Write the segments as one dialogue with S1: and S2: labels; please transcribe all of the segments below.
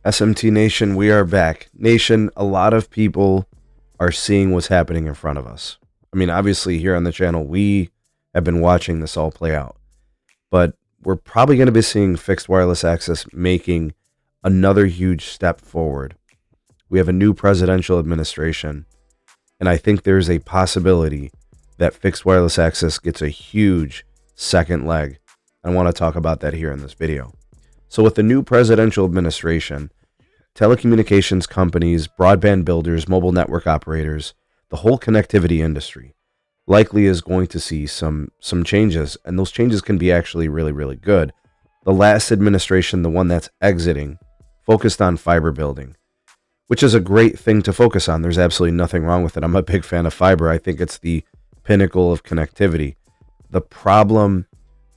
S1: SMT Nation, we are back. Nation, a lot of people are seeing what's happening in front of us. I mean, obviously, here on the channel, we have been watching this all play out. But we're probably going to be seeing fixed wireless access making another huge step forward. We have a new presidential administration, and I think there's a possibility that fixed wireless access gets a huge second leg. I want to talk about that here in this video. So with the new presidential administration, telecommunications companies, broadband builders, mobile network operators, the whole connectivity industry likely is going to see some changes, and those changes can be actually really, really good. The last administration, the one that's exiting, focused on fiber building, which is a great thing to focus on. There's absolutely nothing wrong with it. I'm a big fan of fiber. I think it's the pinnacle of connectivity. The problem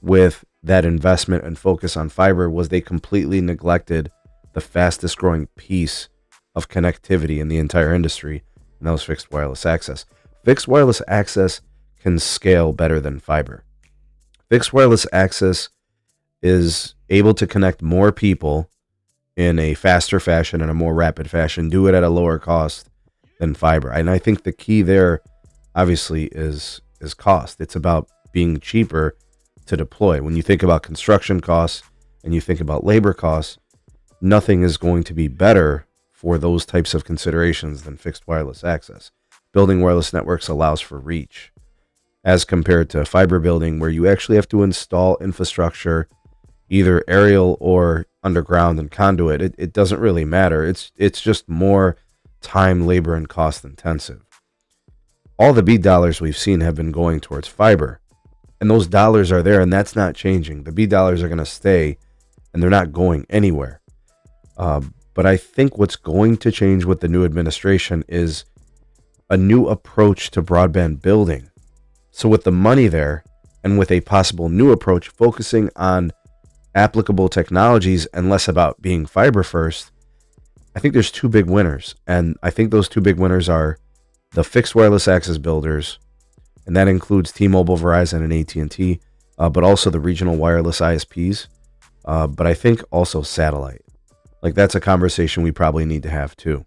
S1: with that investment and focus on fiber was they completely neglected the fastest growing piece of connectivity in the entire industry, and that was fixed wireless access. Fixed wireless access can scale better than fiber. Fixed wireless access is able to connect more people in a faster fashion and a more rapid fashion, do it at a lower cost than fiber. And I think the key there, obviously, is cost. It's about being cheaper to deploy. When you think about construction costs and you think about labor costs, nothing is going to be better for those types of considerations than fixed wireless access. Building wireless networks allows for reach, as compared to fiber building, where you actually have to install infrastructure, either aerial or underground and conduit. It doesn't really matter. It's just more time, labor, and cost intensive. All the BEAD dollars we've seen have been going towards fiber, and those dollars are there, and that's not changing. The BEAD dollars are going to stay, and they're not going anywhere. But I think what's going to change with the new administration is a new approach to broadband building. So with the money there, and with a possible new approach focusing on applicable technologies and less about being fiber first, I think there's two big winners. And I think those two big winners are the fixed wireless access builders, and that includes T-Mobile, Verizon, and AT&T, but also the regional wireless ISPs, but I think also satellite. Like, that's a conversation we probably need to have too.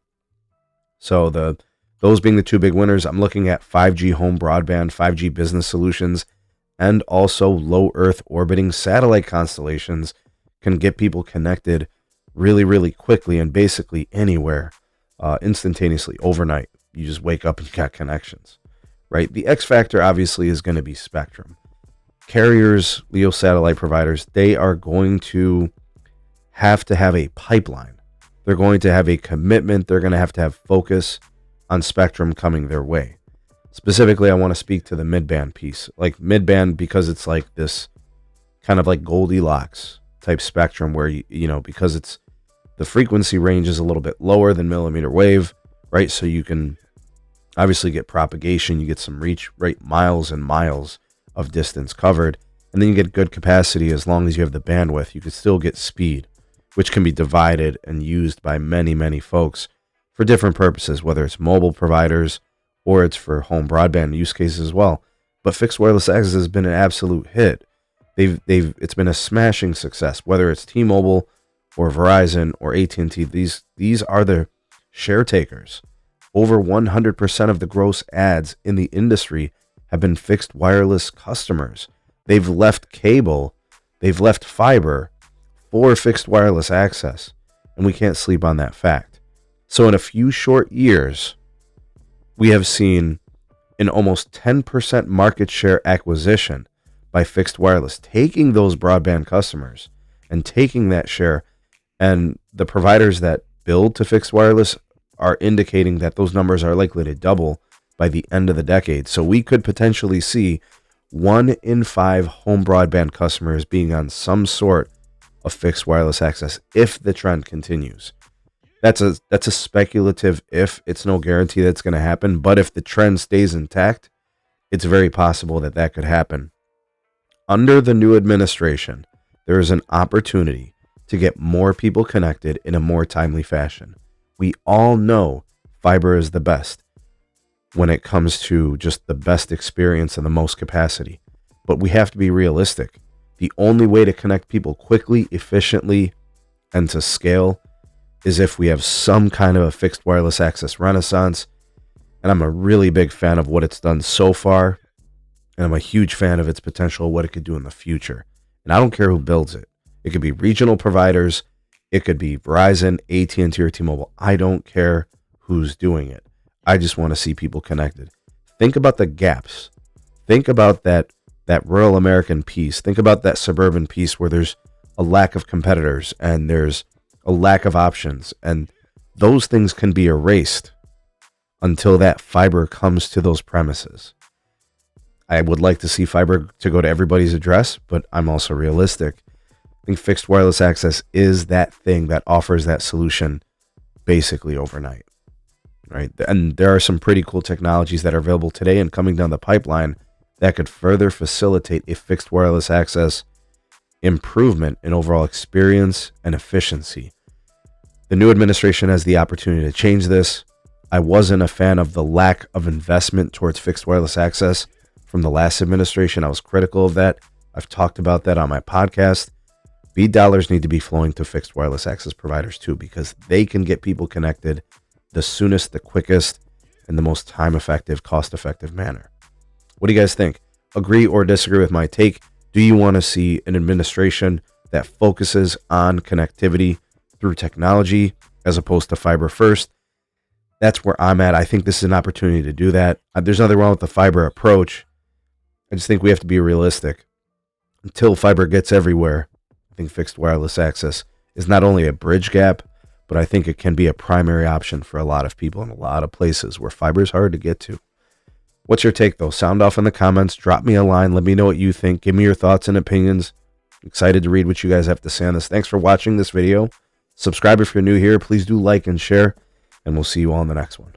S1: So those being the two big winners, I'm looking at 5G home broadband, 5G business solutions, and also low Earth orbiting satellite constellations can get people connected really, really quickly and basically anywhere, instantaneously, overnight. You just wake up and you got connections, right? The X factor obviously is going to be spectrum. Carriers, LEO satellite providers, they are going to have a pipeline. They're going to have a commitment. They're going to have focus on spectrum coming their way. Specifically, I want to speak to the mid-band piece. Like mid-band, because it's like this kind of like Goldilocks type spectrum where, you know, because it's the frequency range is a little bit lower than millimeter wave, right? So you can obviously get propagation, you get some reach, right? Miles and miles of distance covered. And then you get good capacity as long as you have the bandwidth. You can still get speed, which can be divided and used by many, many folks for different purposes, whether it's mobile providers or it's for home broadband use cases as well. But fixed wireless access has been an absolute hit. It's been a smashing success, whether it's T-Mobile or Verizon or AT&T. These are the share takers. Over 100% of the gross adds in the industry have been fixed wireless customers. They've left cable, they've left fiber for fixed wireless access, and we can't sleep on that fact. So in a few short years, we have seen an almost 10% market share acquisition by fixed wireless, taking those broadband customers and taking that share. And the providers that build to fixed wireless are indicating that those numbers are likely to double by the end of the decade. So we could potentially see 1 in 5 home broadband customers being on some sort of fixed wireless access if the trend continues. That's a speculative if. It's no guarantee that's going to happen, but if the trend stays intact, it's very possible that that could happen. Under the new administration, there is an opportunity to get more people connected in a more timely fashion. We all know fiber is the best when it comes to just the best experience and the most capacity, but we have to be realistic. The only way to connect people quickly, efficiently, and to scale is if we have some kind of a fixed wireless access renaissance. And I'm a really big fan of what it's done so far. And I'm a huge fan of its potential, what it could do in the future. And I don't care who builds it. It could be regional providers. It could be Verizon, AT&T, or T-Mobile. I don't care who's doing it. I just want to see people connected. Think about the gaps. Think about that rural American piece. Think about that suburban piece where there's a lack of competitors and there's a lack of options. And those things can be erased until that fiber comes to those premises. I would like to see fiber to go to everybody's address, but I'm also realistic. I think fixed wireless access is that thing that offers that solution basically overnight, right? And there are some pretty cool technologies that are available today and coming down the pipeline that could further facilitate a fixed wireless access improvement in overall experience and efficiency. The new administration has the opportunity to change this. I wasn't a fan of the lack of investment towards fixed wireless access from the last administration. I was critical of that. I've talked about that on my podcast. BEAD dollars need to be flowing to fixed wireless access providers too, because they can get people connected the soonest, the quickest, and the most time-effective, cost-effective manner. What do you guys think? Agree or disagree with my take? Do you want to see an administration that focuses on connectivity through technology as opposed to fiber first? That's where I'm at. I think this is an opportunity to do that. There's nothing wrong with the fiber approach. I just think we have to be realistic. Until fiber gets everywhere, I think fixed wireless access is not only a bridge gap, but I think it can be a primary option for a lot of people in a lot of places where fiber is hard to get to. What's your take, though? Sound off in the comments. Drop me a line. Let me know what you think. Give me your thoughts and opinions. Excited to read what you guys have to say on this. Thanks for watching this video. Subscribe if you're new here. Please do like and share, and we'll see you all in the next one.